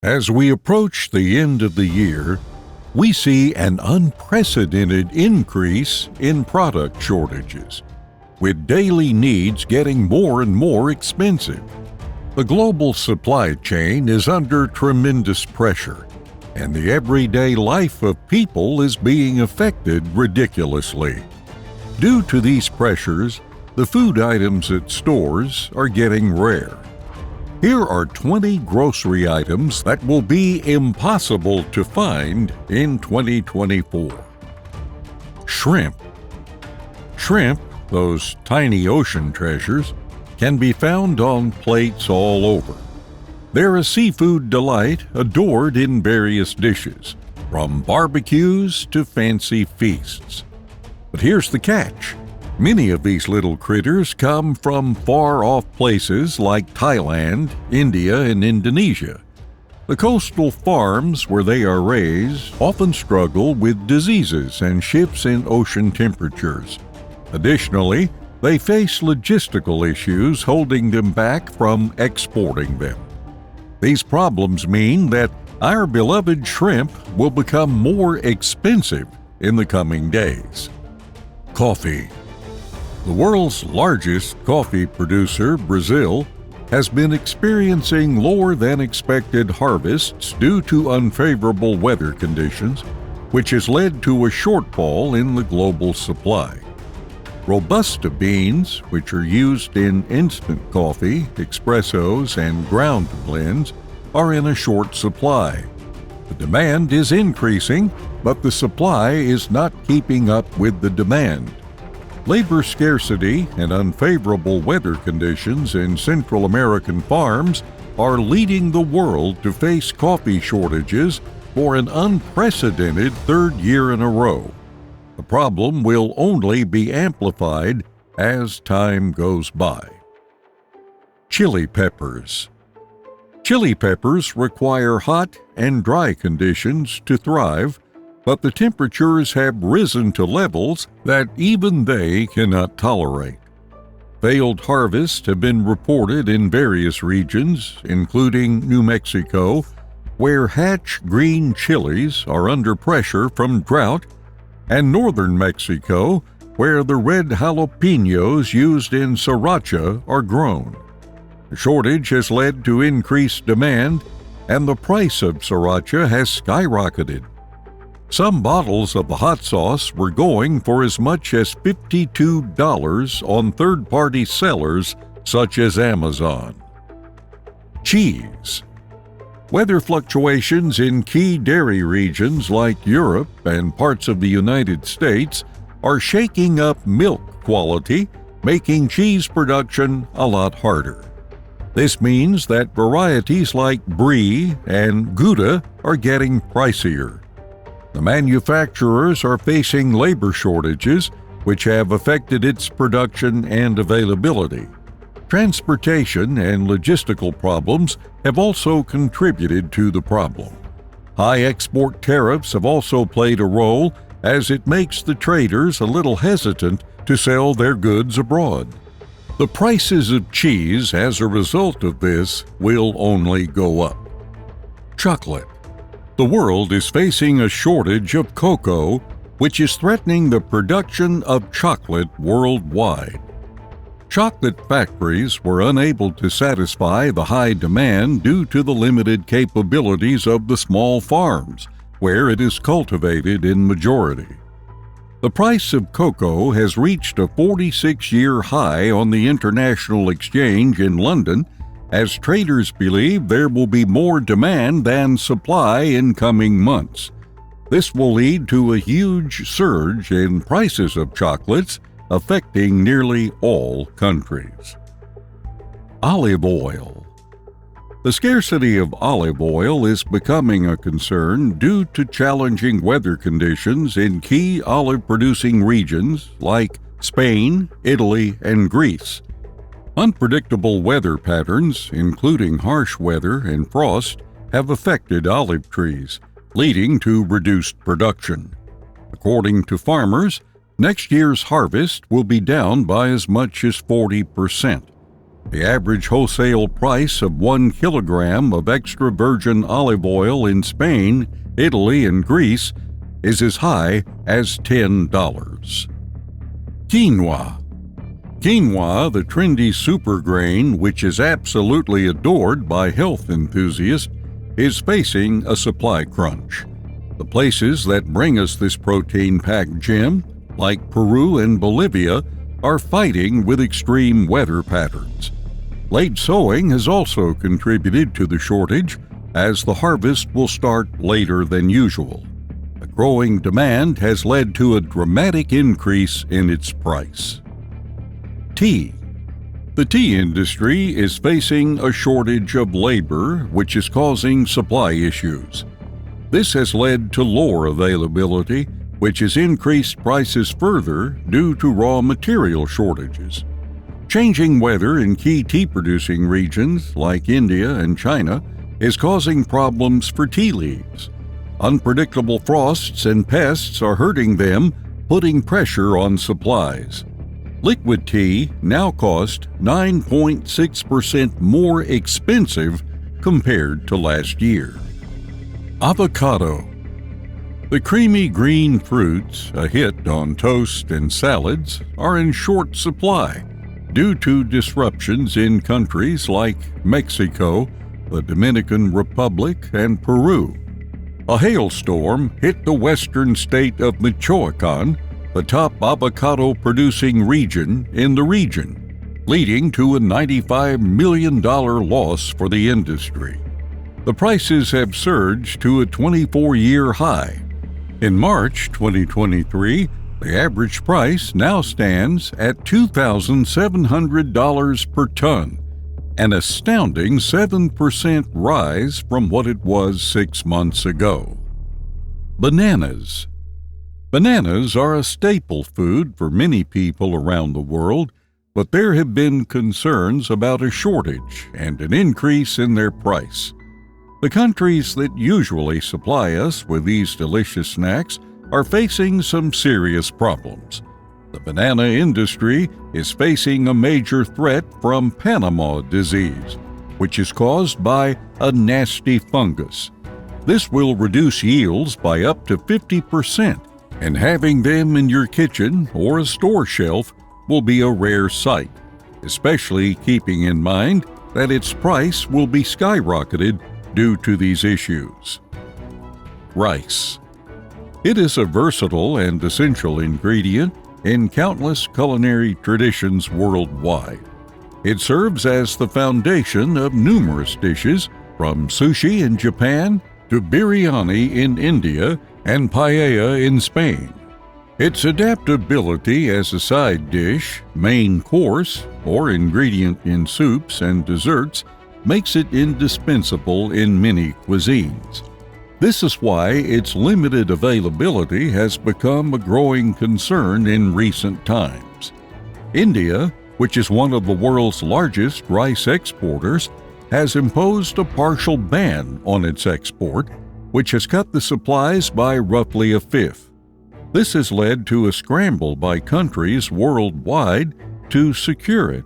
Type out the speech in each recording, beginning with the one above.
As we approach the end of the year, we see an unprecedented increase in product shortages, with daily needs getting more and more expensive. The global supply chain is under tremendous pressure, and the everyday life of people is being affected ridiculously. Due to these pressures, the food items at stores are getting rare. Here are 20 grocery items that will be impossible to find in 2024. Shrimp. Shrimp, those tiny ocean treasures, can be found on plates all over. They're a seafood delight adored in various dishes, from barbecues to fancy feasts. But here's the catch. Many of these little critters come from far-off places like Thailand, India, and Indonesia. The coastal farms where they are raised often struggle with diseases and shifts in ocean temperatures. Additionally, they face logistical issues holding them back from exporting them. These problems mean that our beloved shrimp will become more expensive in the coming days. Coffee. The world's largest coffee producer, Brazil, has been experiencing lower than expected harvests due to unfavorable weather conditions, which has led to a shortfall in the global supply. Robusta beans, which are used in instant coffee, espressos, and ground blends, are in a short supply. The demand is increasing, but the supply is not keeping up with the demand. Labor scarcity and unfavorable weather conditions in Central American farms are leading the world to face coffee shortages for an unprecedented third year in a row. The problem will only be amplified as time goes by. Chili peppers. Chili peppers require hot and dry conditions to thrive, but the temperatures have risen to levels that even they cannot tolerate. Failed harvests have been reported in various regions, including New Mexico, where hatch green chilies are under pressure from drought, and northern Mexico, where the red jalapenos used in sriracha are grown. The shortage has led to increased demand, and the price of sriracha has skyrocketed. Some bottles of the hot sauce were going for as much as $52 on third-party sellers such as Amazon. Cheese. Weather fluctuations in key dairy regions like Europe and parts of the United States are shaking up milk quality, making cheese production a lot harder. This means that varieties like Brie and Gouda are getting pricier. The manufacturers are facing labor shortages, which have affected its production and availability. Transportation and logistical problems have also contributed to the problem. High export tariffs have also played a role, as it makes the traders a little hesitant to sell their goods abroad. The prices of cheese as a result of this will only go up. Chocolate. The world is facing a shortage of cocoa, which is threatening the production of chocolate worldwide. Chocolate factories were unable to satisfy the high demand due to the limited capabilities of the small farms, where it is cultivated in majority. The price of cocoa has reached a 46-year high on the international exchange in London, as traders believe there will be more demand than supply in coming months. This will lead to a huge surge in prices of chocolates, affecting nearly all countries. Olive oil. The scarcity of olive oil is becoming a concern due to challenging weather conditions in key olive-producing regions like Spain, Italy, and Greece. Unpredictable weather patterns, including harsh weather and frost, have affected olive trees, leading to reduced production. According to farmers, next year's harvest will be down by as much as 40%. The average wholesale price of 1 kilogram of extra virgin olive oil in Spain, Italy, and Greece is as high as $10. Quinoa. Quinoa, the trendy super grain which is absolutely adored by health enthusiasts, is facing a supply crunch. The places that bring us this protein-packed gem, like Peru and Bolivia, are fighting with extreme weather patterns. Late sowing has also contributed to the shortage, as the harvest will start later than usual. A growing demand has led to a dramatic increase in its price. Tea. The tea industry is facing a shortage of labor, which is causing supply issues. This has led to lower availability, which has increased prices further due to raw material shortages. Changing weather in key tea-producing regions like India and China is causing problems for tea leaves. Unpredictable frosts and pests are hurting them, putting pressure on supplies. Liquid tea now costs 9.6% more expensive compared to last year. Avocado. The creamy green fruits, a hit on toast and salads, are in short supply due to disruptions in countries like Mexico, the Dominican Republic, and Peru. A hailstorm hit the western state of Michoacan, the top avocado-producing region in the region, leading to a $95 million loss for the industry. The prices have surged to a 24-year high. In March 2023, the average price now stands at $2,700 per ton, an astounding 7% rise from what it was 6 months ago. Bananas. Bananas are a staple food for many people around the world, but there have been concerns about a shortage and an increase in their price. The countries that usually supply us with these delicious snacks are facing some serious problems. The banana industry is facing a major threat from Panama disease, which is caused by a nasty fungus. This will reduce yields by up to 50%, and having them in your kitchen or a store shelf will be a rare sight, especially keeping in mind that its price will be skyrocketed due to these issues. Rice. It is a versatile and essential ingredient in countless culinary traditions worldwide. It serves as the foundation of numerous dishes, from sushi in Japan to biryani in India and paella in Spain. Its adaptability as a side dish, main course, or ingredient in soups and desserts makes it indispensable in many cuisines. This is why its limited availability has become a growing concern in recent times. India, which is one of the world's largest rice exporters, has imposed a partial ban on its export, which has cut the supplies by roughly a fifth. This has led to a scramble by countries worldwide to secure it,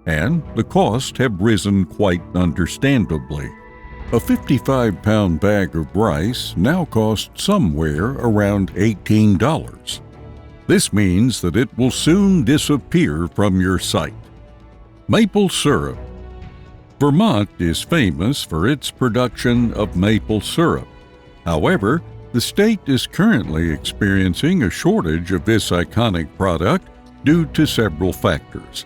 and the costs have risen quite understandably. A 55-pound bag of rice now costs somewhere around $18. This means that it will soon disappear from your sight. Maple syrup. Vermont is famous for its production of maple syrup. However, the state is currently experiencing a shortage of this iconic product due to several factors.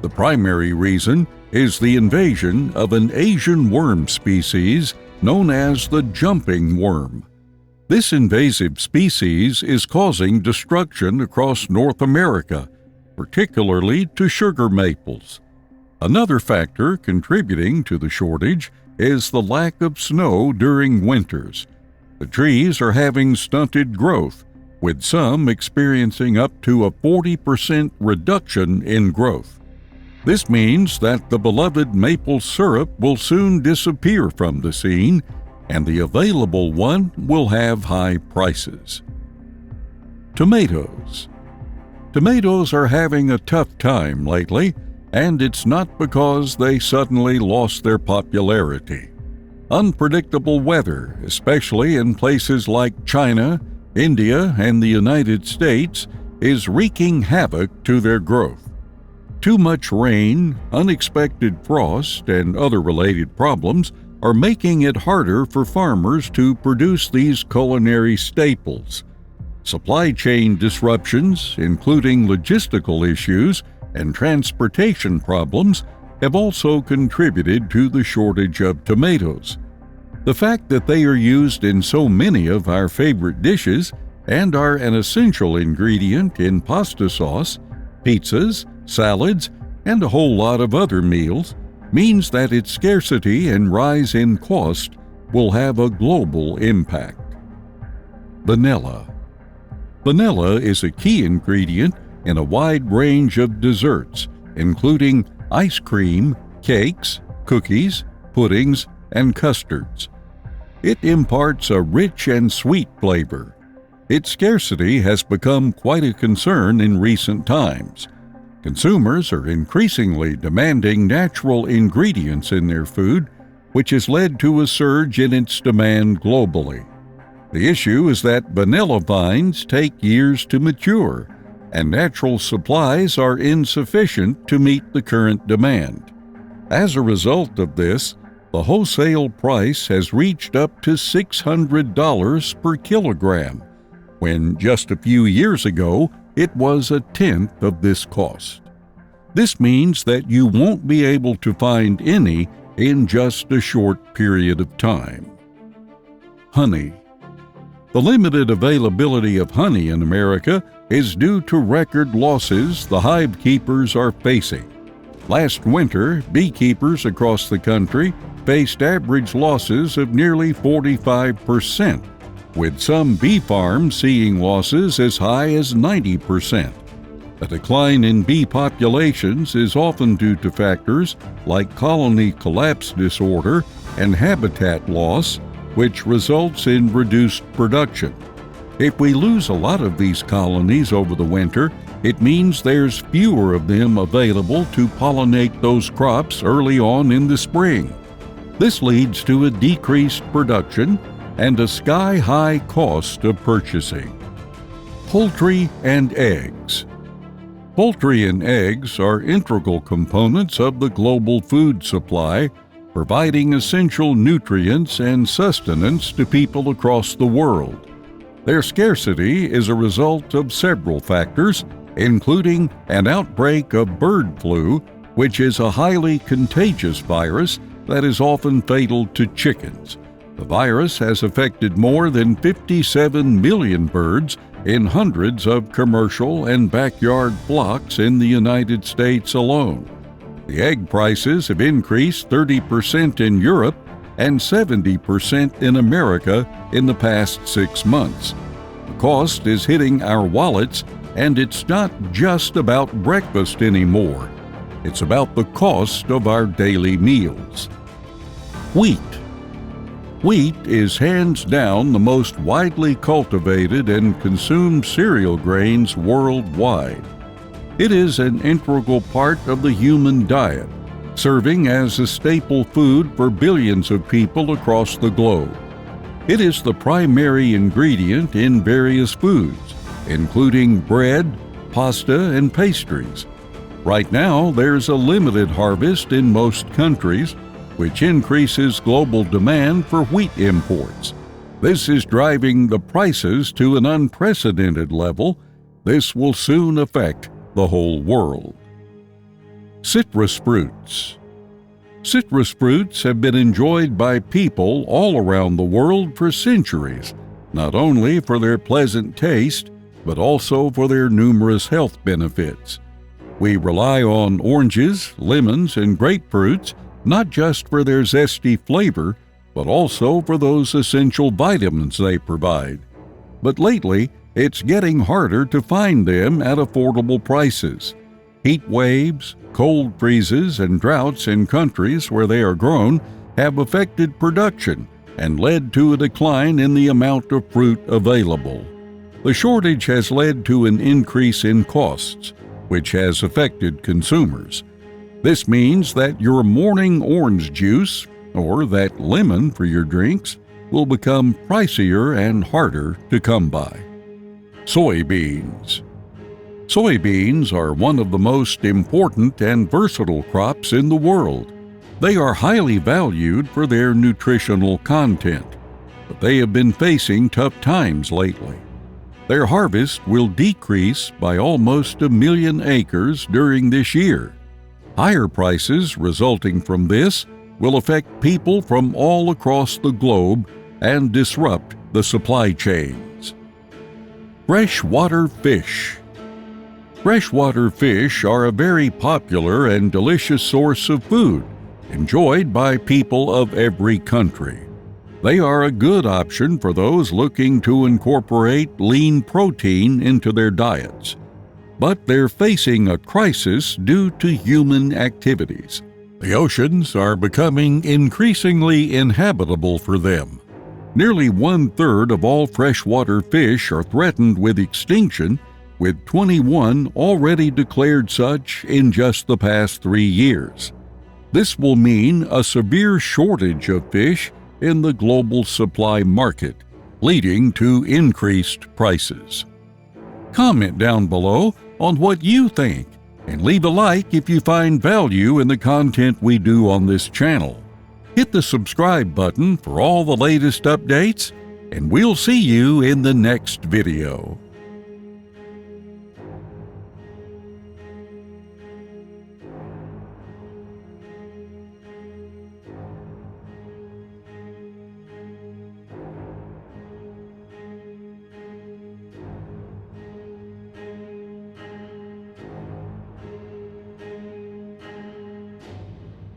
The primary reason is the invasion of an Asian worm species known as the jumping worm. This invasive species is causing destruction across North America, particularly to sugar maples. Another factor contributing to the shortage is the lack of snow during winters. The trees are having stunted growth, with some experiencing up to a 40% reduction in growth. This means that the beloved maple syrup will soon disappear from the scene, and the available one will have high prices. Tomatoes. Tomatoes are having a tough time lately, And it's not because they suddenly lost their popularity. Unpredictable weather, especially in places like China, India, and the United States, is wreaking havoc to their growth. Too much rain, unexpected frost, and other related problems are making it harder for farmers to produce these culinary staples. Supply chain disruptions, including logistical issues and transportation problems, have also contributed to the shortage of tomatoes. The fact that they are used in so many of our favorite dishes and are an essential ingredient in pasta sauce, pizzas, salads, and a whole lot of other meals means that its scarcity and rise in cost will have a global impact. Vanilla. Vanilla is a key ingredient in a wide range of desserts, including ice cream, cakes, cookies, puddings, and custards. It imparts a rich and sweet flavor. Its scarcity has become quite a concern in recent times. Consumers are increasingly demanding natural ingredients in their food, which has led to a surge in its demand globally. The issue is that vanilla vines take years to mature, and natural supplies are insufficient to meet the current demand. As a result of this, the wholesale price has reached up to $600 per kilogram, when just a few years ago it was a tenth of this cost. This means that you won't be able to find any in just a short period of time. Honey. The limited availability of honey in America is due to record losses the hive keepers are facing. Last winter, beekeepers across the country faced average losses of nearly 45%, with some bee farms seeing losses as high as 90%. A decline in bee populations is often due to factors like colony collapse disorder and habitat loss, which results in reduced production. If we lose a lot of these colonies over the winter, it means there's fewer of them available to pollinate those crops early on in the spring. This leads to a decreased production and a sky-high cost of purchasing. Poultry and eggs. Poultry and eggs are integral components of the global food supply, providing essential nutrients and sustenance to people across the world. Their scarcity is a result of several factors, including an outbreak of bird flu, which is a highly contagious virus that is often fatal to chickens. The virus has affected more than 57 million birds in hundreds of commercial and backyard flocks in the United States alone. The egg prices have increased 30% in Europe and 70% in America in the past 6 months. The cost is hitting our wallets, and it's not just about breakfast anymore. It's about the cost of our daily meals. Wheat. Wheat is hands down the most widely cultivated and consumed cereal grains worldwide. It is an integral part of the human diet, serving as a staple food for billions of people across the globe. It is the primary ingredient in various foods, including bread, pasta, and pastries. Right now, there's a limited harvest in most countries, which increases global demand for wheat imports. This is driving the prices to an unprecedented level. This will soon affect the whole world. Citrus fruits. Citrus fruits have been enjoyed by people all around the world for centuries, not only for their pleasant taste, but also for their numerous health benefits. We rely on oranges, lemons, and grapefruits not just for their zesty flavor, but also for those essential vitamins they provide. But lately, it's getting harder to find them at affordable prices. Heat waves, cold freezes, and droughts in countries where they are grown have affected production and led to a decline in the amount of fruit available. The shortage has led to an increase in costs, which has affected consumers. This means that your morning orange juice, or that lemon for your drinks, will become pricier and harder to come by. Soybeans. Soybeans are one of the most important and versatile crops in the world. They are highly valued for their nutritional content, but they have been facing tough times lately. Their harvest will decrease by almost 1 million acres during this year. Higher prices resulting from this will affect people from all across the globe and disrupt the supply chains. Freshwater fish. Freshwater fish are a very popular and delicious source of food, enjoyed by people of every country. They are a good option for those looking to incorporate lean protein into their diets. But they're facing a crisis due to human activities. The oceans are becoming increasingly inhabitable for them. Nearly 1/3 of all freshwater fish are threatened with extinction, with 21 already declared such in just the past 3 years. This will mean a severe shortage of fish in the global supply market, leading to increased prices. Comment down below on what you think, and leave a like if you find value in the content we do on this channel. Hit the subscribe button for all the latest updates, and we'll see you in the next video.